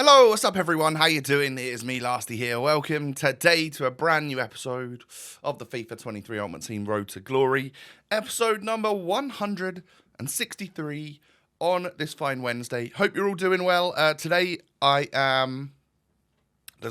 Hello, what's up everyone? How you doing? It is me, Lasty here. Welcome today to a brand new episode of the FIFA 23 Ultimate Team Road to Glory. Episode number 163 on this fine Wednesday. Hope you're all doing well. Today there's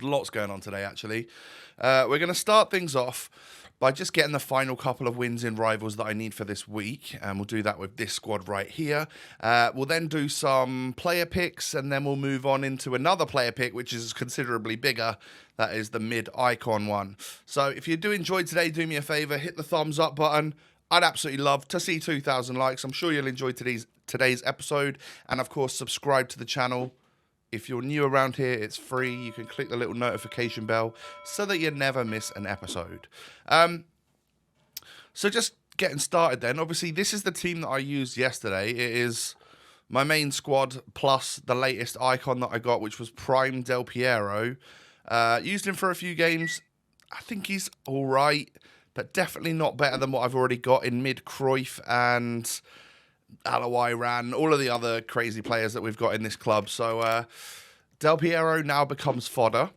lots going on today actually. We're going to start things off by just getting the final couple of wins in Rivals that I need for this week, and we'll do that with this squad right here. We'll then do some player picks, and then we'll move on into another player pick, which is considerably bigger. That is the mid-icon one. So if you do enjoy today, do me a favour, hit the thumbs up button. I'd absolutely love to see 2,000 likes. I'm sure you'll enjoy today's episode, and of course, subscribe to the channel. If you're new around here, it's free. You can click the little notification bell so that you never miss an episode. So just getting started then. Obviously, this is the team that I used yesterday. It is my main squad plus the latest icon that I got, which was Prime Del Piero. Used him for a few games. I think he's all right, but definitely not better than what I've already got in mid-Cruyff and Alawai Ran, all of the other crazy players that we've got in this club. So Del Piero now becomes fodder.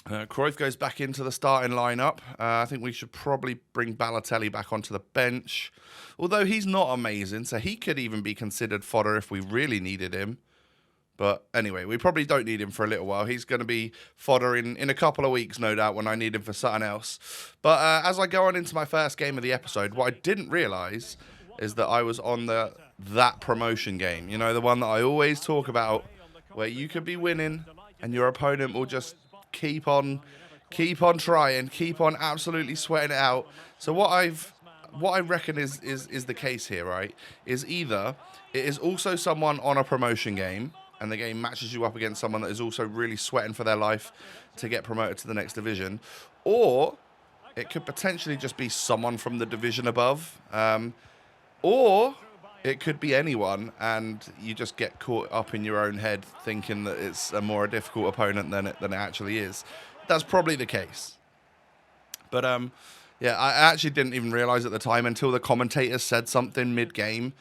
Cruyff goes back into the starting lineup. I think we should probably bring Balotelli back onto the bench, although he's not amazing, so he could even be considered fodder if we really needed him. But anyway, we probably don't need him for a little while. He's going to be fodder in a couple of weeks, no doubt, when I need him for something else. But as I go on into my first game of the episode, what I didn't realise is that I was on that promotion game. You know, the one that I always talk about, where you could be winning and your opponent will just keep on trying, keep on absolutely sweating it out. So what I reckon is the case here, right, is either it is also someone on a promotion game and the game matches you up against someone that is also really sweating for their life to get promoted to the next division, or it could potentially just be someone from the division above. Or it could be anyone, and you just get caught up in your own head thinking that it's a more difficult opponent than it actually is. That's probably the case. But yeah, I actually didn't even realise at the time until the commentators said something mid-game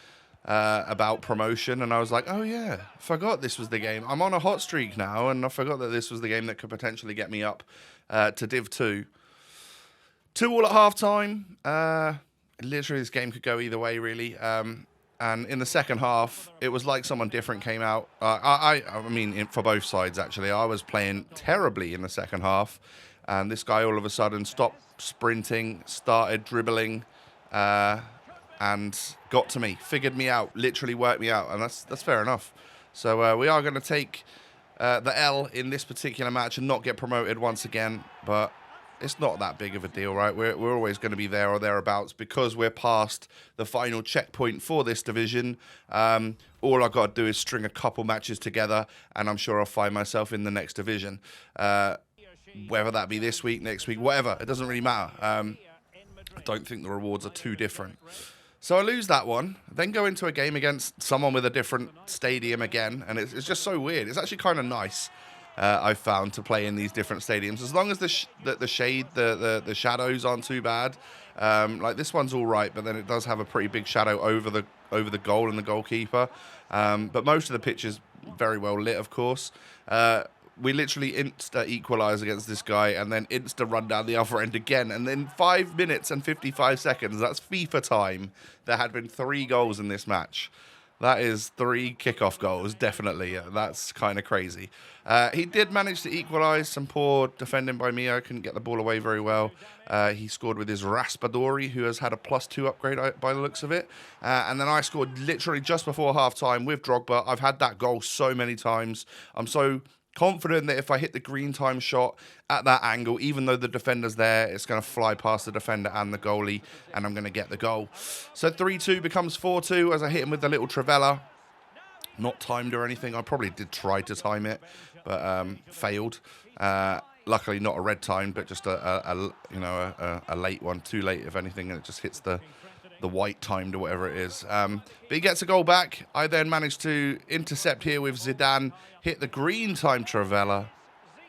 about promotion, and I was like, oh yeah, forgot this was the game. I'm on a hot streak now, and I forgot that this was the game that could potentially get me up to Div 2. 2-2 at half-time. Literally, this game could go either way, really. And in the second half, it was like someone different came out. I mean, for both sides, actually. I was playing terribly in the second half. And this guy all of a sudden stopped sprinting, started dribbling, and got to me. Figured me out, literally worked me out. And that's fair enough. So we are going to take the L in this particular match and not get promoted once again. But it's not that big of a deal, right? We're always going to be there or thereabouts because we're past the final checkpoint for this division. All I've got to do is string a couple matches together, and I'm sure I'll find myself in the next division. Whether that be this week, next week, whatever, it doesn't really matter. I don't think the rewards are too different. So I lose that one, then go into a game against someone with a different stadium again, and it's just so weird. It's actually kind of nice. I've found to play in these different stadiums, as long as the shade, the shadows aren't too bad. Like this one's all right, but then it does have a pretty big shadow over the goal and the goalkeeper. But most of the pitch is very well lit, of course. We literally insta-equalise against this guy and then insta-run down the other end again. And then 5 minutes and 55 seconds, that's FIFA time, there had been 3 goals in this match. That is 3 kickoff goals, definitely. That's kind of crazy. He did manage to equalise. Some poor defending by Mio. Couldn't get the ball away very well. He scored with his Raspadori, who has had a +2 upgrade by the looks of it. And then I scored literally just before half-time with Drogba. I've had that goal so many times. I'm so confident that if I hit the green time shot at that angle, even though the defender's there, it's going to fly past the defender and the goalie, and I'm going to get the goal. So 3-2 becomes 4-2 as I hit him with the little Trivela. Not timed or anything. I probably did try to time it, but failed. Luckily, not a red time, but just a late one, too late if anything, and it just hits the white timed or whatever it is. But he gets a goal back. I then managed to intercept here with Zidane, hit the green time Trivela,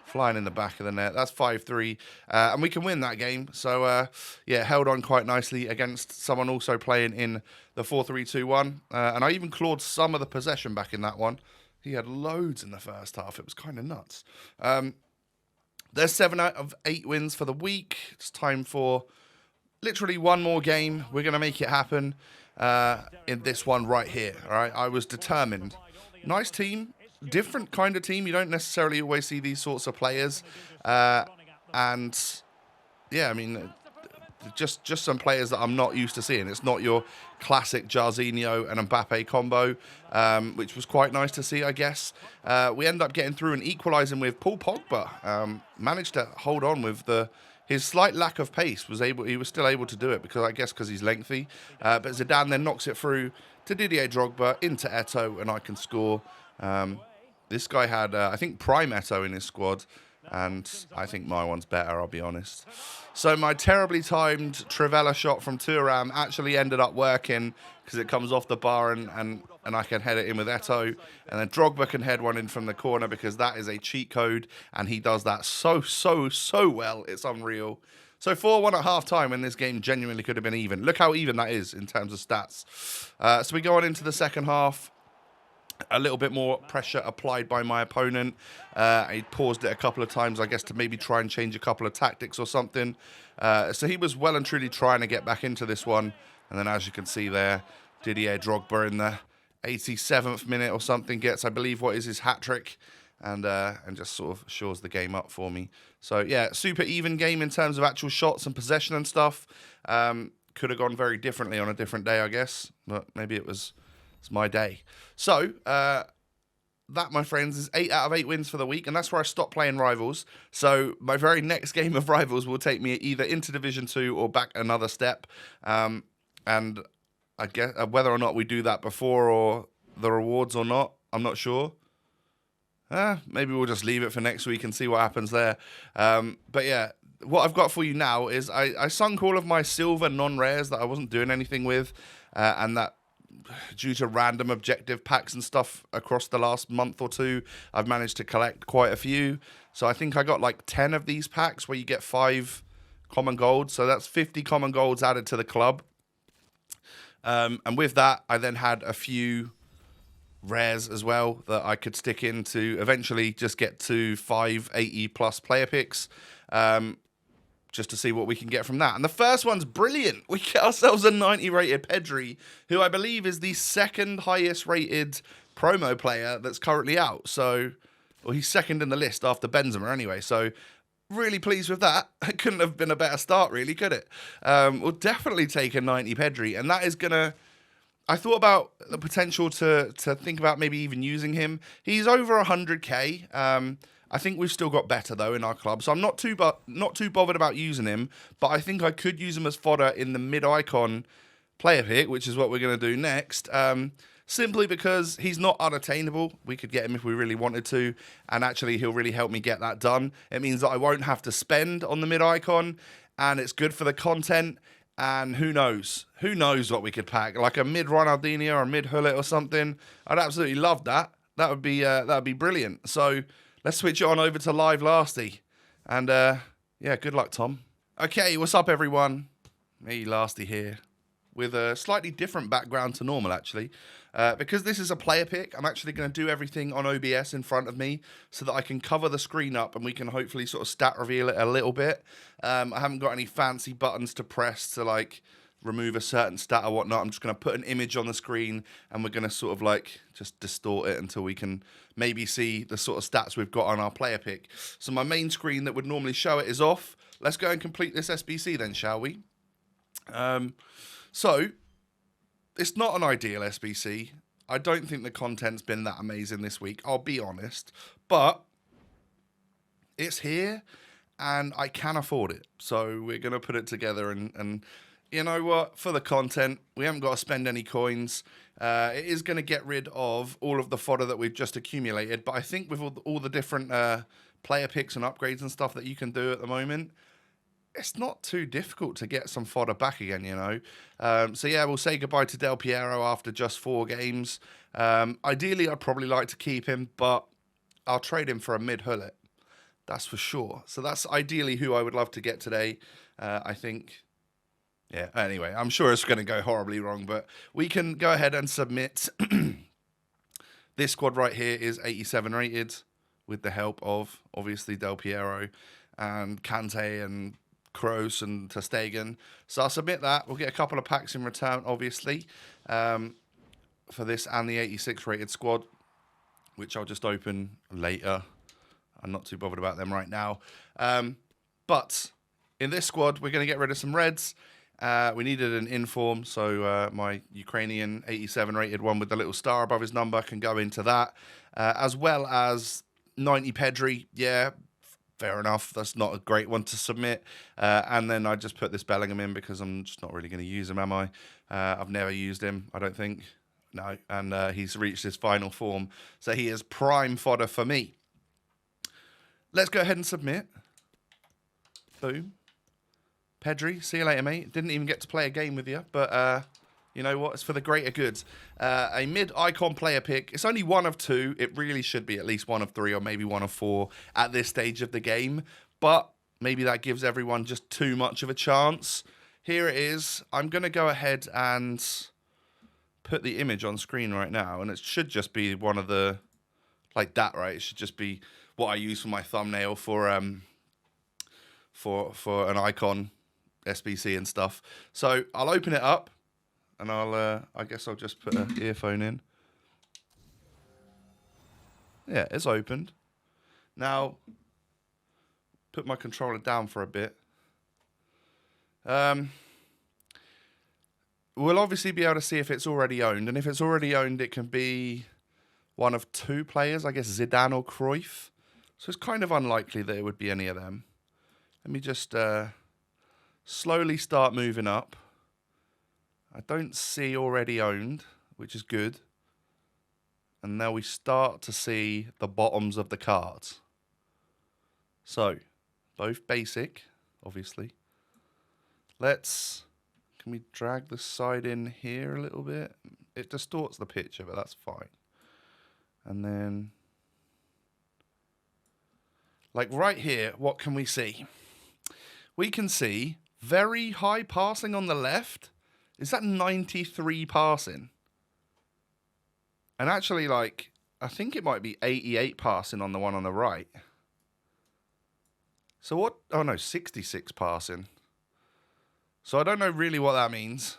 flying in the back of the net. That's 5-3, and we can win that game. So, yeah, held on quite nicely against someone also playing in the 4-3-2-1, and I even clawed some of the possession back in that one. He had loads in the first half. It was kind of nuts. There's 7 out of 8 wins for the week. It's time for literally one more game. We're going to make it happen in this one right here. All right, I was determined. Nice team, different kind of team. You don't necessarily always see these sorts of players. And yeah, I mean, just some players that I'm not used to seeing. It's not your classic Jarzinho and Mbappe combo, which was quite nice to see, I guess. We end up getting through and equalising with Paul Pogba. Managed to hold on with his slight lack of pace. He was still able to do it because he's lengthy. But Zidane then knocks it through to Didier Drogba into Eto'o, and I can score. This guy had, I think, prime Eto'o in his squad. And I think my one's better, I'll be honest. So my terribly timed Trivela shot from Thuram actually ended up working because it comes off the bar and I can head it in with Eto'o. And then Drogba can head one in from the corner because that is a cheat code. And he does that so well. It's unreal. So 4-1 at half-time when this game genuinely could have been even. Look how even that is in terms of stats. So we go on into the second half. A little bit more pressure applied by my opponent. He paused it a couple of times, I guess, to maybe try and change a couple of tactics or something. So he was well and truly trying to get back into this one. And then, as you can see there, Didier Drogba in the 87th minute or something gets, I believe, what is his hat-trick. And just sort of shores the game up for me. So, yeah, super even game in terms of actual shots and possession and stuff. Could have gone very differently on a different day, I guess. But maybe it's my day. So, that, my friends, is 8 out of 8 wins for the week, and that's where I stopped playing Rivals. So, my very next game of Rivals will take me either into Division 2 or back another step. And I guess whether or not we do that before or the rewards or not, I'm not sure. Maybe we'll just leave it for next week and see what happens there. But yeah, what I've got for you now is I sunk all of my silver non-rares that I wasn't doing anything with, and that due to random objective packs and stuff across the last month or two, I've managed to collect quite a few. So I think I got like 10 of these packs where you get 5 common golds. So that's 50 common golds added to the club. And with that, I then had a few rares as well that I could stick in to eventually just get to 580 plus player picks. Just to see what we can get from that. And the first one's brilliant. We get ourselves a 90 rated Pedri, who I believe is the second highest rated promo player that's currently out. So, well, he's second in the list after Benzema anyway. So, really pleased with that. It couldn't have been a better start, really, could it? We'll definitely take a 90 Pedri. And that is going to... I thought about the potential to think about maybe even using him. He's over 100k. I think we've still got better, though, in our club. So I'm not too bothered about using him. But I think I could use him as fodder in the mid-icon player pick, which is what we're going to do next. Simply because he's not unattainable. We could get him if we really wanted to. And actually, he'll really help me get that done. It means that I won't have to spend on the mid-icon. And it's good for the content. And who knows? Who knows what we could pack? Like a mid-Ronaldinho or a mid-Hullet or something. I'd absolutely love that. That would be brilliant. So... let's switch it on over to Live Lasty. And, yeah, good luck, Tom. Okay, what's up, everyone? Me, Lasty here. With a slightly different background to normal, actually. Because this is a player pick, I'm actually going to do everything on OBS in front of me so that I can cover the screen up and we can hopefully sort of stat reveal it a little bit. I haven't got any fancy buttons to press to, like, remove a certain stat or whatnot. I'm just going to put an image on the screen and we're going to sort of like just distort it until we can maybe see the sort of stats we've got on our player pick. So my main screen that would normally show it is off. Let's go and complete this SBC then, shall we? So it's not an ideal SBC. I don't think the content's been that amazing this week, I'll be honest, but it's here and I can afford it. So we're going to put it together and you know what? For the content, we haven't got to spend any coins. It is going to get rid of all of the fodder that we've just accumulated. But I think with all the different player picks and upgrades and stuff that you can do at the moment, it's not too difficult to get some fodder back again, you know. So yeah, we'll say goodbye to Del Piero after just 4 games. Ideally, I'd probably like to keep him, but I'll trade him for a mid-Hullet. That's for sure. So that's ideally who I would love to get today, I think. Yeah, anyway, I'm sure it's going to go horribly wrong, but we can go ahead and submit This squad right here is 87 rated with the help of, obviously, Del Piero and Kante and Kroos and ter Stegen. So I'll submit that. We'll get a couple of packs in return, obviously, for this and the 86 rated squad, which I'll just open later. I'm not too bothered about them right now. But in this squad, we're going to get rid of some reds. We needed an inform, so my Ukrainian 87 rated one with the little star above his number can go into that, as well as 90 Pedri. Yeah, fair enough. That's not a great one to submit. And then I just put this Bellingham in because I'm just not really going to use him, am I? I've never used him, I don't think. No, and he's reached his final form, so he is prime fodder for me. Let's go ahead and submit. Boom. Pedri, see you later, mate. Didn't even get to play a game with you, but you know what? It's for the greater good. A mid-icon player pick. It's only one of two. It really should be at least one of three or maybe one of four at this stage of the game, but maybe that gives everyone just too much of a chance. Here it is. I'm going to go ahead and put the image on screen right now, and it should just be one of the, like that, right? It should just be what I use for my thumbnail for an icon SBC and stuff. So I'll open it up, and I guess I'll just put an earphone in. Yeah, it's opened. Now, put my controller down for a bit. We'll obviously be able to see if it's already owned, and if it's already owned, it can be one of two players, I guess Zidane or Cruyff. So it's kind of unlikely that it would be any of them. Let me just slowly start moving up. I don't see already owned, which is good. And now we start to see the bottoms of the cards. So, both basic, obviously. Can we drag the side in here a little bit? It distorts the picture, but that's fine. And then, like right here, what can we see? We can see very high passing on the left. Is that 93 passing? And actually, like, I think it might be 88 passing on the one on the right. So what? Oh no, 66 passing. So I don't know really what that means.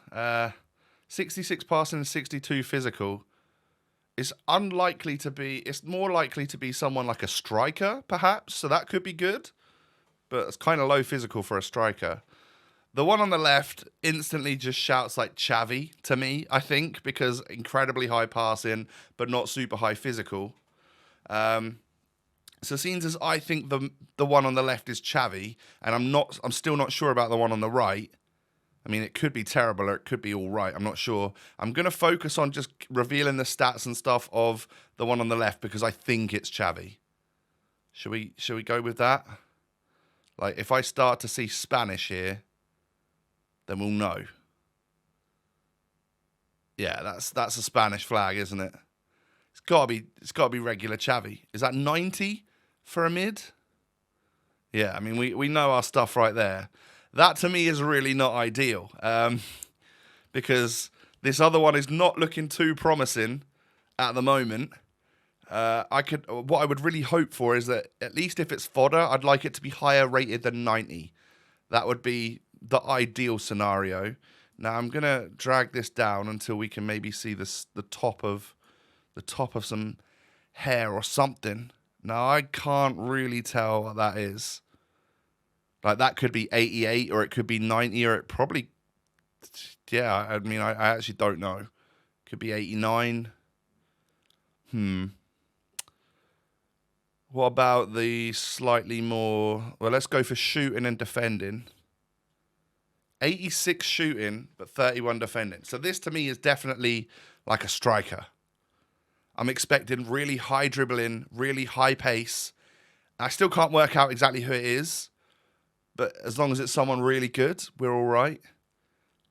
66 passing and 62 physical. It's unlikely to be, it's more likely to be someone like a striker, perhaps. So that could be good. But it's kind of low physical for a striker. The one on the left instantly just shouts like Xavi to me, I think, because incredibly high passing, but not super high physical. So seems as I think the one on the left is Xavi, and I'm still not sure about the one on the right. I mean, it could be terrible or it could be all right. I'm not sure. I'm going to focus on just revealing the stats and stuff of the one on the left because I think it's Xavi. Should we go with that? Like, if I start to see Spanish here, then we'll know. Yeah, that's a Spanish flag, isn't it? It's gotta be regular Xavi. Is that 90 for a mid? Yeah, I mean we know our stuff right there. That to me is really not ideal. Because this other one is not looking too promising at the moment. What I would really hope for is that at least if it's fodder, I'd like it to be higher rated than 90. That would be the ideal scenario. Now I'm gonna drag this down until we can maybe see the top of some hair or something. Now I can't really tell what that is. Like that could be 88 or it could be 90 or it probably, yeah. I mean I actually don't know. Could be 89. What about the slightly more... Well, let's go for shooting and defending. 86 shooting, but 31 defending. So this, to me, is definitely like a striker. I'm expecting really high dribbling, really high pace. I still can't work out exactly who it is, but as long as it's someone really good, we're all right.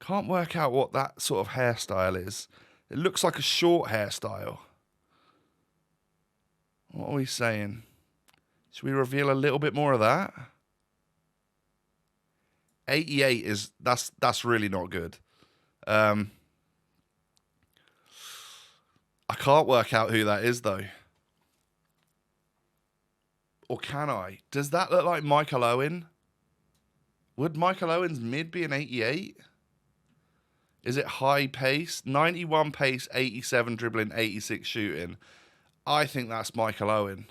Can't work out what that sort of hairstyle is. It looks like a short hairstyle. What are we saying? Should we reveal a little bit more of that? 88 is that's really not good. I can't work out who that is, though. Or can I? Does that look like Michael Owen? Would Michael Owen's mid be an 88? Is it high pace? 91 pace, 87 dribbling, 86 shooting. I think that's Michael Owen.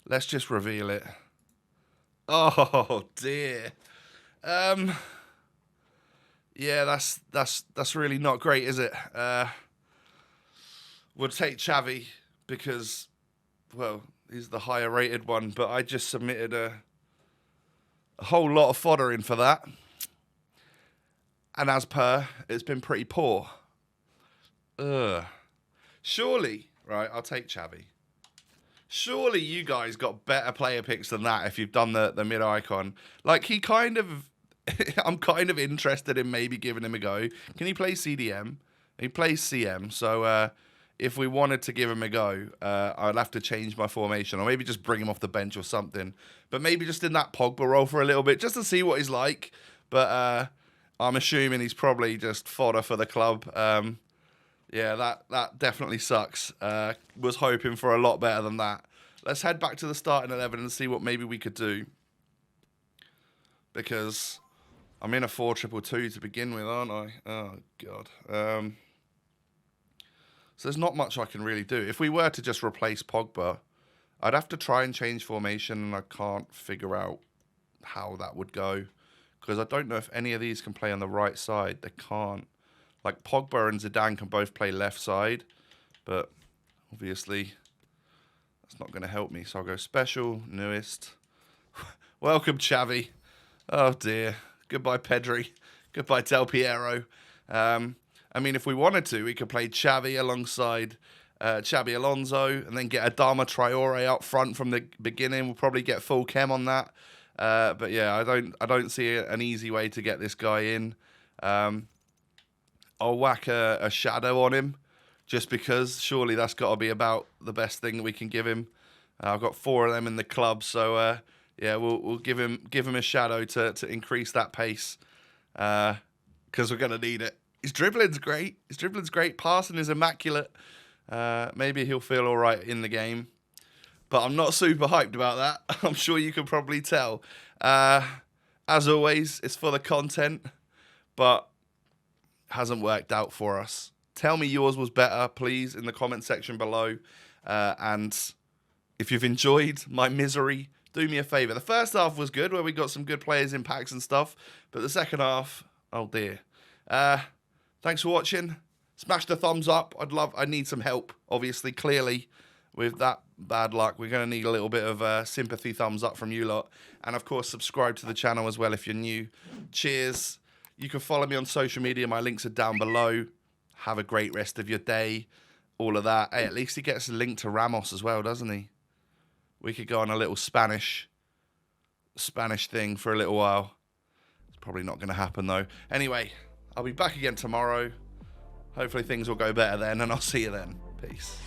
Let's just reveal it. Oh, dear. Yeah, that's really not great, is it? We'll take Xavi because, well, he's the higher rated one, but I just submitted a whole lot of fodder in for that. And as per, it's been pretty poor. Surely, right, I'll take Xavi. Surely you guys got better player picks than that if you've done the mid icon. Like, he kind of... I'm kind of interested in maybe giving him a go. Can he play CDM? He plays CM, so if we wanted to give him a go, I'd have to change my formation, or maybe just bring him off the bench or something. But maybe just in that Pogba role for a little bit, just to see what he's like. But I'm assuming he's probably just fodder for the club. Yeah, that definitely sucks. Was hoping for a lot better than that. Let's head back to the starting 11 and see what maybe we could do. Because I'm in a 4-2-2 to begin with, aren't I? Oh, God. So there's not much I can really do. If we were to just replace Pogba, I'd have to try and change formation, and I can't figure out how that would go. Because I don't know if any of these can play on the right side. They can't. Like, Pogba and Zidane can both play left side, but obviously that's not going to help me. So I'll go special, newest. Welcome, Xavi. Oh, dear. Goodbye, Pedri. Goodbye, Del Piero. I mean, if we wanted to, we could play Xavi alongside Xabi Alonso and then get Adama Traore up front from the beginning. We'll probably get full chem on that. But yeah, I don't see an easy way to get this guy in. I'll whack a shadow on him just because surely that's got to be about the best thing we can give him. I've got 4 of them in the club, so yeah, we'll give him a shadow to increase that pace because we're gonna need it. His dribbling's great. Passing is immaculate. Maybe he'll feel all right in the game, but I'm not super hyped about that. I'm sure you can probably tell. As always, it's for the content, but hasn't worked out for us. Tell me yours was better, please, in the comment section below. And if you've enjoyed my misery, do me a favour. The first half was good, where we got some good players in packs and stuff, but the second half, oh dear. Thanks for watching. Smash the thumbs up. I need some help, obviously, clearly, with that bad luck. We're going to need a little bit of sympathy thumbs up from you lot. And, of course, subscribe to the channel as well if you're new. Cheers. You can follow me on social media. My links are down below. Have a great rest of your day. All of that. Hey, at least he gets a link to Ramos as well, doesn't he? We could go on a little Spanish thing for a little while. It's probably not going to happen, though. Anyway, I'll be back again tomorrow. Hopefully things will go better then, and I'll see you then. Peace.